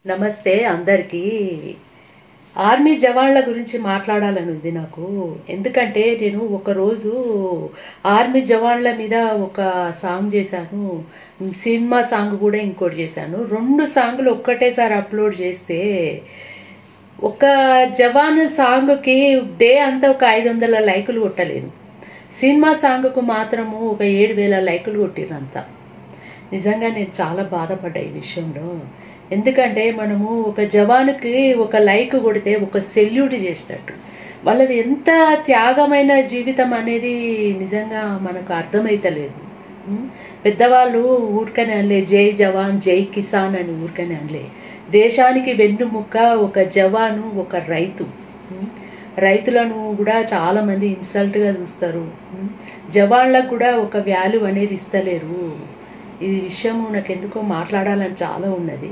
నమస్తే అందరికీ. ఆర్మీ జవాన్ల గురించి మాట్లాడాలని ఉంది నాకు. ఎందుకంటే నేను ఒకరోజు ఆర్మీ జవాన్ల మీద ఒక సాంగ్ చేశాను, సినిమా సాంగ్ కూడా ఇంకోటి చేశాను. 2 సాంగులు ఒక్కటేసారి అప్లోడ్ చేస్తే ఒక జవాన్ సాంగ్కి డే అంతా ఒక 500 లైకులు కొట్టలేదు. సినిమా సాంగ్కు మాత్రము ఒక 7000 లైకులు కొట్టిరంతా. నిజంగా నేను చాలా బాధపడ్డా ఈ విషయంలో. ఎందుకంటే మనము ఒక జవానుకి ఒక లైక్ కొడితే ఒక సెల్యూట్ చేసినట్టు. వాళ్ళది ఎంత త్యాగమైన జీవితం అనేది నిజంగా మనకు అర్థమైతలేదు. పెద్దవాళ్ళు ఊరికనే అనలే జై జవాన్ జై కిసాన్ అని ఊరికనే అనలే. దేశానికి వెన్నుముక్క ఒక జవాను, ఒక రైతు. రైతులను కూడా చాలామంది ఇన్సల్ట్గా చూస్తారు. జవాన్లకు కూడా ఒక వాల్యూ అనేది ఇస్తలేరు. ఈ విషయం నాకు ఎందుకో మాట్లాడాలని చాలా ఉన్నది.